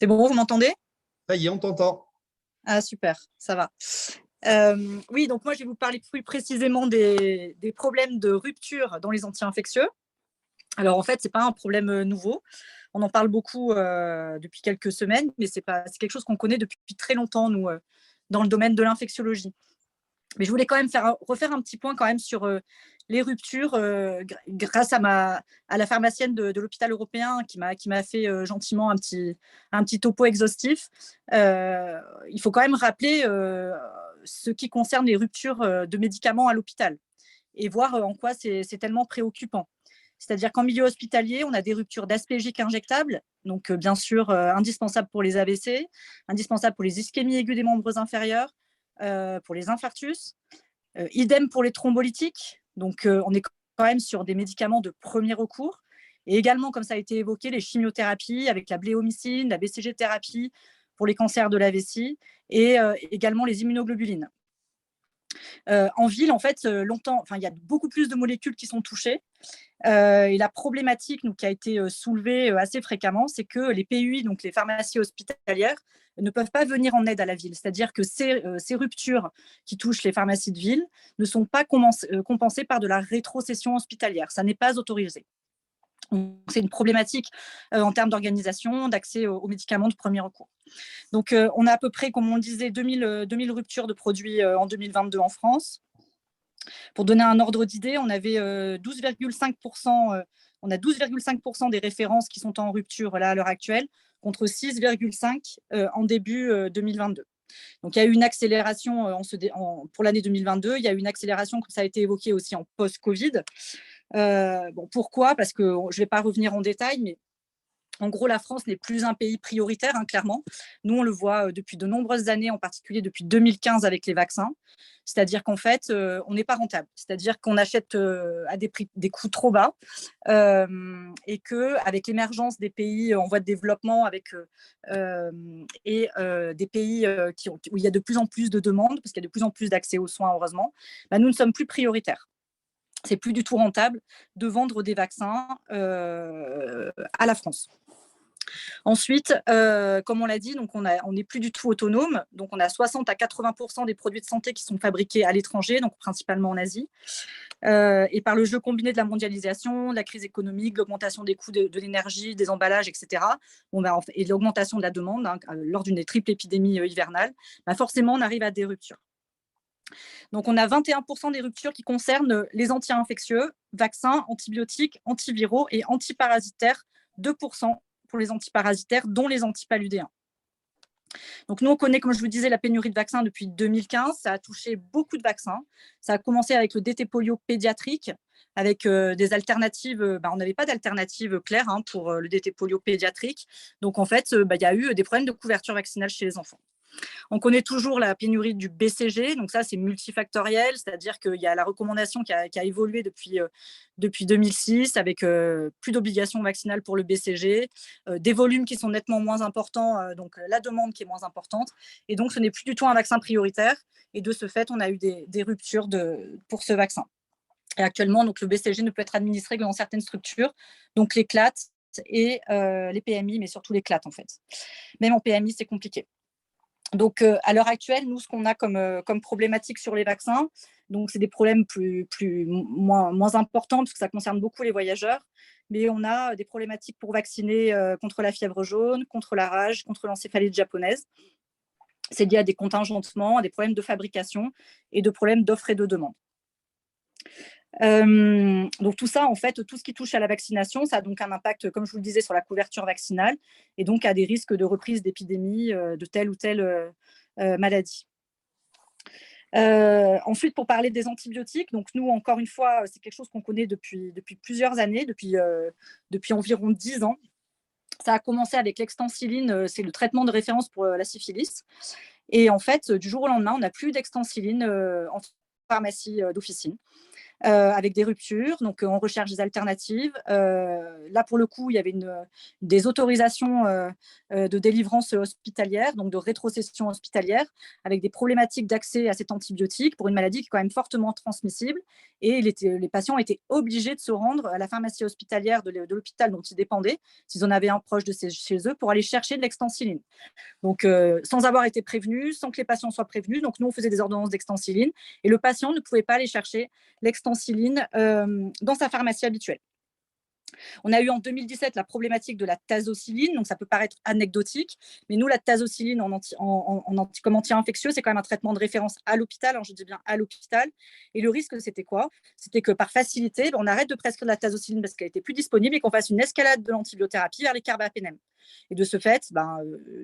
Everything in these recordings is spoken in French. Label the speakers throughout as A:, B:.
A: C'est bon, vous m'entendez?
B: Ça y est, on t'entend.
A: Ah super, ça va. Oui, donc moi je vais vous parler plus précisément des problèmes de rupture dans les anti-infectieux. Alors en fait, c'est pas un problème, nouveau. On en parle beaucoup, depuis quelques semaines, mais c'est quelque chose qu'on connaît depuis très longtemps nous, dans le domaine de l'infectiologie. Mais je voulais quand même refaire un petit point quand même sur les ruptures grâce à la pharmacienne de l'hôpital européen qui m'a fait gentiment un petit topo exhaustif. Il faut quand même rappeler ce qui concerne les ruptures de médicaments à l'hôpital et voir en quoi c'est tellement préoccupant. C'est-à-dire qu'en milieu hospitalier, on a des ruptures d'aspégiques injectables, donc bien sûr indispensables pour les AVC, indispensables pour les ischémies aiguës des membres inférieurs, pour les infarctus. Idem pour les thrombolytiques. Donc, on est quand même sur des médicaments de premier recours. Et également, comme ça a été évoqué, les chimiothérapies avec la bléomycine, la BCG-thérapie pour les cancers de la vessie et également les immunoglobulines. En ville, en fait, longtemps, il y a beaucoup plus de molécules qui sont touchées. Et la problématique qui a été soulevée assez fréquemment, c'est que les PUI, donc les pharmacies hospitalières, ne peuvent pas venir en aide à la ville. C'est-à-dire que ces ruptures qui touchent les pharmacies de ville ne sont pas compensées par de la rétrocession hospitalière. Ça n'est pas autorisé. C'est une problématique en termes d'organisation, d'accès aux médicaments de premier recours. Donc, on a à peu près, comme on le disait, 2000 ruptures de produits en 2022 en France. Pour donner un ordre d'idée, on avait 12,5%, on a 12,5% des références qui sont en rupture là, à l'heure actuelle, contre 6,5 en début 2022. Donc il y a eu une accélération pour l'année 2022, il y a eu une accélération, comme ça a été évoqué aussi en post-Covid. Pourquoi? Parce que je ne vais pas revenir en détail, mais en gros, la France n'est plus un pays prioritaire, clairement. Nous, on le voit depuis de nombreuses années, en particulier depuis 2015 avec les vaccins. C'est-à-dire qu'en fait, on n'est pas rentable. C'est-à-dire qu'on achète à des coûts trop bas et qu'avec l'émergence des pays en voie de développement et des pays où il y a de plus en plus de demandes, parce qu'il y a de plus en plus d'accès aux soins, heureusement, nous ne sommes plus prioritaires. C'est plus du tout rentable de vendre des vaccins à la France. Ensuite, comme on l'a dit, donc on n'est plus du tout autonome. Donc on a 60 à 80% des produits de santé qui sont fabriqués à l'étranger, donc principalement en Asie. Et par le jeu combiné de la mondialisation, de la crise économique, de l'augmentation des coûts de l'énergie, des emballages, etc., et de l'augmentation de la demande lors d'une des triples épidémies hivernales, forcément on arrive à des ruptures. Donc, on a 21% des ruptures qui concernent les anti-infectieux, vaccins, antibiotiques, antiviraux et antiparasitaires, 2% pour les antiparasitaires, dont les antipaludéens. Donc, nous, on connaît, comme je vous disais, la pénurie de vaccins depuis 2015. Ça a touché beaucoup de vaccins. Ça a commencé avec le DT polio pédiatrique, avec des alternatives. On n'avait pas d'alternative claire pour le DT polio pédiatrique. Donc, en fait, il y a eu des problèmes de couverture vaccinale chez les enfants. On connaît toujours la pénurie du BCG, donc ça c'est multifactoriel, c'est-à-dire qu'il y a la recommandation qui a évolué depuis 2006 avec plus d'obligations vaccinales pour le BCG, des volumes qui sont nettement moins importants, donc la demande qui est moins importante, et donc ce n'est plus du tout un vaccin prioritaire, et de ce fait on a eu des ruptures pour ce vaccin. Et actuellement, donc, le BCG ne peut être administré que dans certaines structures, donc les CLAT et les PMI, mais surtout les CLAT en fait. Même en PMI, c'est compliqué. Donc, à l'heure actuelle, nous, ce qu'on a comme problématique sur les vaccins, donc c'est des problèmes moins importants parce que ça concerne beaucoup les voyageurs, mais on a des problématiques pour vacciner contre la fièvre jaune, contre la rage, contre l'encéphalite japonaise. C'est lié à des contingentements, à des problèmes de fabrication et de problèmes d'offre et de demande. Donc tout ça, en fait, tout ce qui touche à la vaccination, ça a donc un impact, comme je vous le disais, sur la couverture vaccinale et donc à des risques de reprise d'épidémie de telle ou telle maladie. Ensuite, pour parler des antibiotiques, donc nous, encore une fois, c'est quelque chose qu'on connaît depuis plusieurs années, depuis environ 10 ans. Ça a commencé avec l'extensiline, c'est le traitement de référence pour la syphilis. Et en fait, du jour au lendemain, on n'a plus d'extensiline en pharmacie d'officine. avec des ruptures. Donc, on recherche des alternatives. Là, pour le coup, il y avait des autorisations de délivrance hospitalière, donc de rétrocession hospitalière, avec des problématiques d'accès à cet antibiotique pour une maladie qui est quand même fortement transmissible. Et les patients étaient obligés de se rendre à la pharmacie hospitalière de l'hôpital dont ils dépendaient, s'ils en avaient un proche de chez eux, pour aller chercher de l'extensiline. Donc, sans avoir été prévenu, sans que les patients soient prévenus. Donc, nous, on faisait des ordonnances d'extensiline et le patient ne pouvait pas aller chercher l'extensiline dans sa pharmacie habituelle. On a eu en 2017 la problématique de la tazociline, donc ça peut paraître anecdotique, mais nous, la tazociline comme anti-infectieux, c'est quand même un traitement de référence à l'hôpital, je dis bien à l'hôpital. Et le risque, c'était quoi? C'était que par facilité, on arrête de prescrire de la tazociline parce qu'elle était plus disponible et qu'on fasse une escalade de l'antibiothérapie vers les carbapénem. Et de ce fait,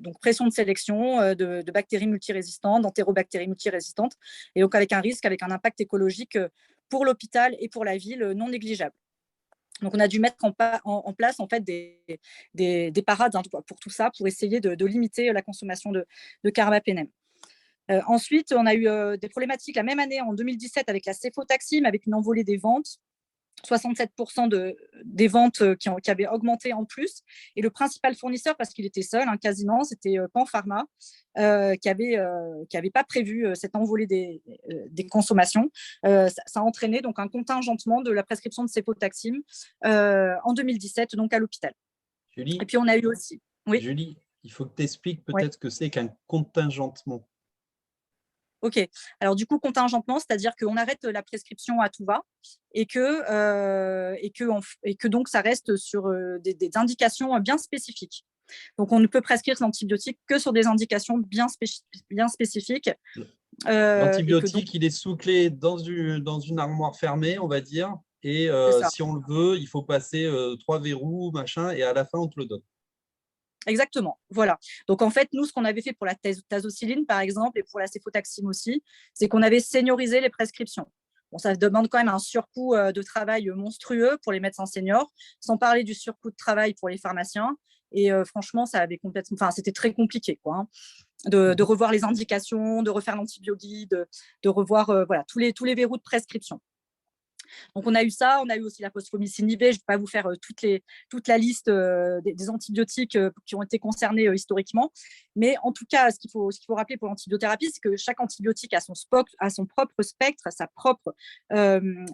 A: donc pression de sélection de bactéries multirésistantes, d'entérobactéries multirésistantes, et donc avec un impact écologique pour l'hôpital et pour la ville non négligeable. Donc, on a dû mettre en place en fait, des parades pour tout ça, pour essayer de limiter la consommation de carbapénem. Ensuite, on a eu des problématiques la même année, en 2017, avec la céfotaxime, avec une envolée des ventes. 67% des ventes qui avaient augmenté en plus. Et le principal fournisseur, parce qu'il était seul, quasiment, c'était Pan Pharma, qui avait pas prévu cette envolée des consommations. Ça a entraîné donc un contingentement de la prescription de céfotaxime en 2017, donc à l'hôpital. Et
B: Julie,
A: puis, on a eu aussi… Oui.
B: Julie, il faut que tu expliques
A: Ouais.
B: peut-être ce que c'est qu'un contingentement.
A: Ok. Alors, du coup, contingentement, c'est-à-dire qu'on arrête la prescription à tout va et que donc ça reste sur des indications bien spécifiques. Donc, on ne peut prescrire l'antibiotique que sur des indications bien spécifiques.
B: L'antibiotique, il est sous-clé dans une armoire fermée, on va dire. Et si on le veut, il faut passer 3 verrous, machin, et à la fin, on te le donne.
A: Exactement, voilà. Donc, en fait, nous, ce qu'on avait fait pour la tazociline, par exemple, et pour la céfotaxime aussi, c'est qu'on avait seniorisé les prescriptions. Bon, ça demande quand même un surcoût de travail monstrueux pour les médecins seniors, sans parler du surcoût de travail pour les pharmaciens. Et franchement, c'était très compliqué, quoi, de revoir les indications, de refaire l'antibioguide, de revoir voilà, tous les verrous de prescription. Donc, on a eu ça, on a eu aussi la postphomicyline IB. Je ne vais pas vous faire toute la liste des antibiotiques qui ont été concernés historiquement. Mais en tout cas, ce qu'il faut rappeler pour l'antibiothérapie, c'est que chaque antibiotique a son propre spectre, sa propre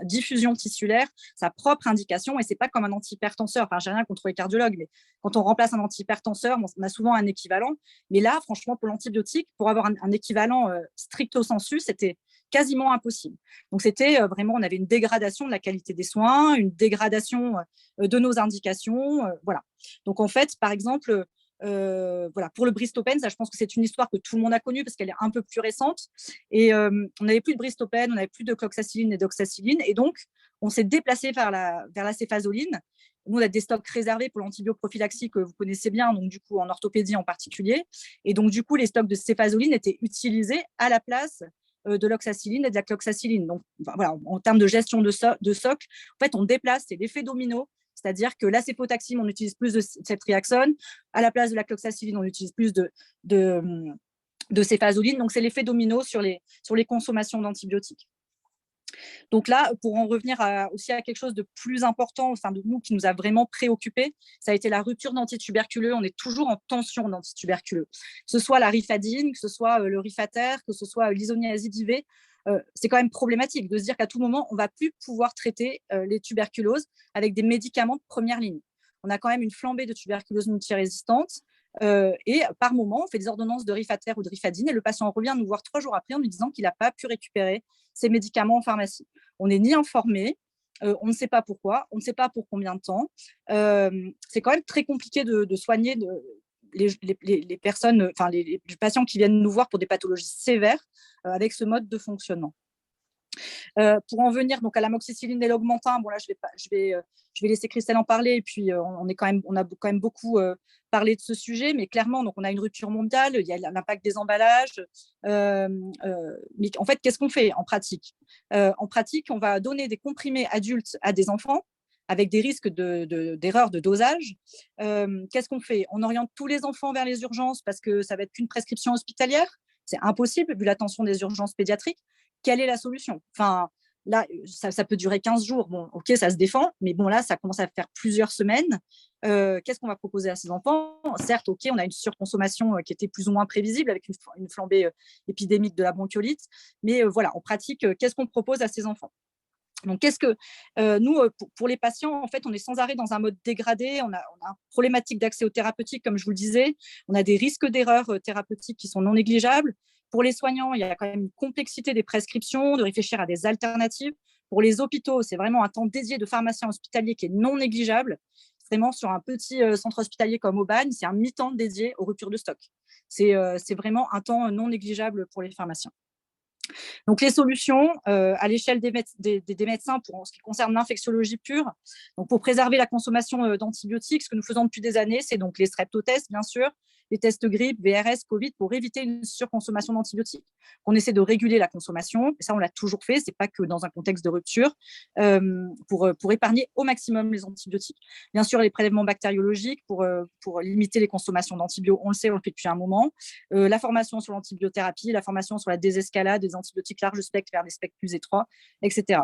A: diffusion tissulaire, sa propre indication. Et ce n'est pas comme un antihypertenseur. Enfin, je n'ai rien contre les cardiologues, mais quand on remplace un antihypertenseur, on a souvent un équivalent. Mais là, franchement, pour l'antibiotique, pour avoir un équivalent stricto sensu, c'était quasiment impossible. Donc, c'était vraiment, on avait une dégradation de la qualité des soins, une dégradation de nos indications. Voilà. Donc, en fait, par exemple, voilà, pour le Bristopen, ça, je pense que c'est une histoire que tout le monde a connue parce qu'elle est un peu plus récente. Et on n'avait plus de Bristopen, on n'avait plus de cloxacilline et d'oxacilline. Et donc, on s'est déplacé vers la céfazoline. Nous, on a des stocks réservés pour l'antibioprophylaxie que vous connaissez bien, donc du coup, en orthopédie en particulier. Et donc, du coup, les stocks de céfazoline étaient utilisés à la place de l'oxacilline et de la cloxacilline. Donc, voilà, en termes de gestion de socle, en fait, on déplace, c'est l'effet domino, c'est-à-dire que la céfotaxime, on utilise plus de ceftriaxone, à la place de la cloxacilline, on utilise plus de céfazoline. Donc, c'est l'effet domino sur les consommations d'antibiotiques. Donc là, pour en revenir aussi à quelque chose de plus important, enfin de nous, qui nous a vraiment préoccupés, ça a été la rupture d'antituberculeux. On est toujours en tension d'antituberculeux. Que ce soit la rifadine, que ce soit le rifater, que ce soit l'isoniazid IV, c'est quand même problématique de se dire qu'à tout moment, on ne va plus pouvoir traiter les tuberculoses avec des médicaments de première ligne. On a quand même une flambée de tuberculose multirésistante. Et par moment, on fait des ordonnances de rifater ou de rifadine et le patient revient nous voir 3 jours après en nous disant qu'il n'a pas pu récupérer ses médicaments en pharmacie. On n'est ni informé, on ne sait pas pourquoi, on ne sait pas pour combien de temps. C'est quand même très compliqué de soigner les personnes, enfin les patients qui viennent nous voir pour des pathologies sévères avec ce mode de fonctionnement. Pour en venir donc à l'amoxicilline et l'augmentin, bon là je vais laisser Christelle en parler et puis on a quand même beaucoup parlé de ce sujet, mais clairement donc on a une rupture mondiale, il y a l'impact des emballages, mais en fait qu'est-ce qu'on fait en pratique? En pratique, on va donner des comprimés adultes à des enfants avec des risques d'erreur de dosage. Qu'est-ce qu'on fait? On oriente tous les enfants vers les urgences parce que ça va être qu'une prescription hospitalière. C'est impossible vu la tension des urgences pédiatriques. Quelle est la solution? Enfin, là, ça peut durer 15 jours. Bon, ok, ça se défend, mais bon, là, ça commence à faire plusieurs semaines. Qu'est-ce qu'on va proposer à ces enfants? Certes, ok, on a une surconsommation qui était plus ou moins prévisible avec une flambée épidémique de la bronchiolite, mais voilà, en pratique, qu'est-ce qu'on propose à ces enfants? Donc, nous, pour les patients, en fait, on est sans arrêt dans un mode dégradé. On a une problématique d'accès aux thérapeutiques, comme je vous le disais. On a des risques d'erreurs thérapeutiques qui sont non négligeables. Pour les soignants, il y a quand même une complexité des prescriptions, de réfléchir à des alternatives. Pour les hôpitaux, c'est vraiment un temps dédié de pharmacien hospitalier qui est non négligeable. Vraiment, sur un petit centre hospitalier comme Aubagne, c'est un mi-temps dédié aux ruptures de stock. C'est vraiment un temps non négligeable pour les pharmaciens. Donc, les solutions à l'échelle des médecins en ce qui concerne l'infectiologie pure, donc pour préserver la consommation d'antibiotiques, ce que nous faisons depuis des années, c'est donc les streptotests, bien sûr, les tests grippe, VRS, Covid, pour éviter une surconsommation d'antibiotiques. On essaie de réguler la consommation, et ça, on l'a toujours fait, ce n'est pas que dans un contexte de rupture, pour épargner au maximum les antibiotiques. Bien sûr, les prélèvements bactériologiques pour limiter les consommations d'antibiotiques, on le sait, on le fait depuis un moment. La formation sur l'antibiothérapie, la formation sur la désescalade des antibiotiques large spectre vers des spectres plus étroits, etc.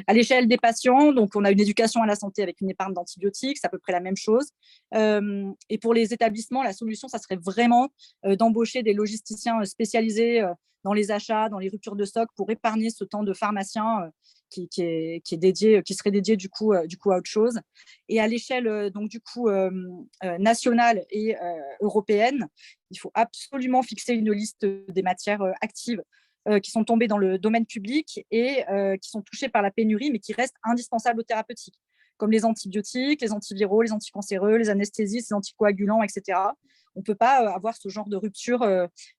A: À l'échelle des patients, donc on a une éducation à la santé avec une épargne d'antibiotiques, c'est à peu près la même chose. Et pour les établissements, la solution, ça serait vraiment d'embaucher des logisticiens spécialisés dans les achats, dans les ruptures de stock pour épargner ce temps de pharmacien qui serait dédié du coup à autre chose. Et à l'échelle nationale et européenne, il faut absolument fixer une liste des matières actives qui sont tombés dans le domaine public et qui sont touchés par la pénurie, mais qui restent indispensables aux thérapeutiques, comme les antibiotiques, les antiviraux, les anticancéreux, les anesthésistes, les anticoagulants, etc. On ne peut pas avoir ce genre de rupture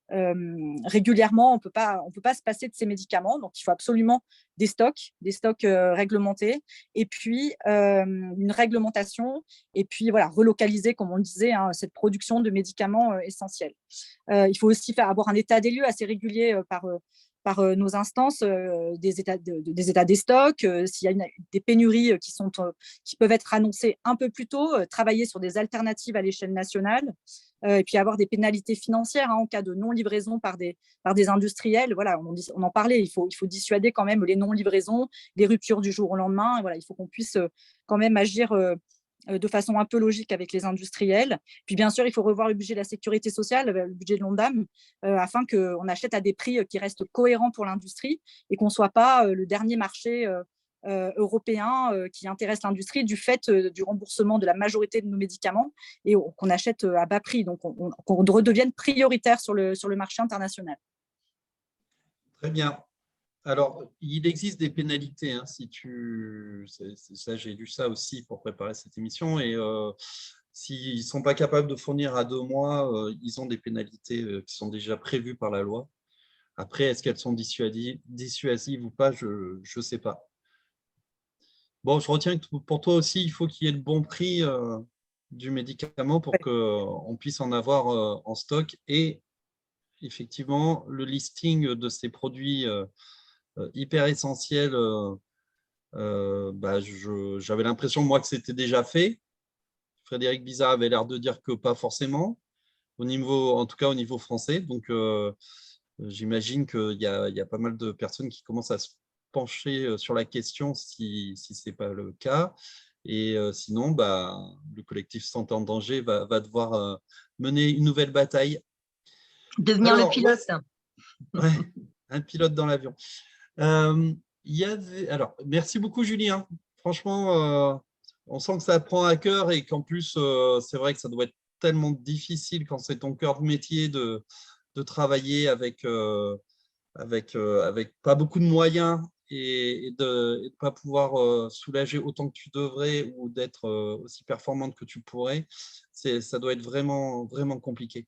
A: régulièrement. On peut pas se passer de ces médicaments. Donc, il faut absolument des stocks réglementés, et puis une réglementation, et puis voilà, relocaliser, comme on le disait, cette production de médicaments essentiels. Il faut aussi avoir un état des lieux assez régulier par nos instances, des états des stocks, s'il y a des pénuries qui peuvent être annoncées un peu plus tôt, travailler sur des alternatives à l'échelle nationale, et puis avoir des pénalités financières en cas de non-livraison par des industriels. Voilà, on en parlait, il faut dissuader quand même les non-livraisons, les ruptures du jour au lendemain. Voilà, il faut qu'on puisse quand même agir de façon un peu logique avec les industriels. Puis bien sûr, il faut revoir le budget de la sécurité sociale, le budget de l'ONDAM, afin qu'on achète à des prix qui restent cohérents pour l'industrie et qu'on ne soit pas le dernier marché européen qui intéresse l'industrie du fait du remboursement de la majorité de nos médicaments, et qu'on achète à bas prix, donc qu'on redevienne prioritaire sur le marché international.
B: Très bien. Alors, il existe des pénalités, ça, j'ai lu ça aussi pour préparer cette émission, et s'ils ne sont pas capables de fournir à 2 mois, ils ont des pénalités qui sont déjà prévues par la loi. Après, est-ce qu'elles sont dissuasives ou pas, je ne sais pas. Bon, je retiens que pour toi aussi, il faut qu'il y ait le bon prix du médicament pour qu'on puisse en avoir en stock, et effectivement, le listing de ces produits hyper essentiel. J'avais l'impression, moi, que c'était déjà fait. Frédéric Bizard avait l'air de dire que pas forcément, en tout cas au niveau français. Donc, j'imagine qu'il y a pas mal de personnes qui commencent à se pencher sur la question si ce n'est pas le cas. Et sinon, le collectif Santé en danger va devoir mener une nouvelle bataille.
C: Devenir le pilote.
B: Ouais, un pilote dans l'avion. Alors, merci beaucoup, Julien. Franchement, on sent que ça prend à cœur, et qu'en plus, c'est vrai que ça doit être tellement difficile quand c'est ton cœur de métier de travailler avec pas beaucoup de moyens, et de ne pas pouvoir soulager autant que tu devrais, ou d'être aussi performante que tu pourrais. Ça doit être vraiment, vraiment compliqué.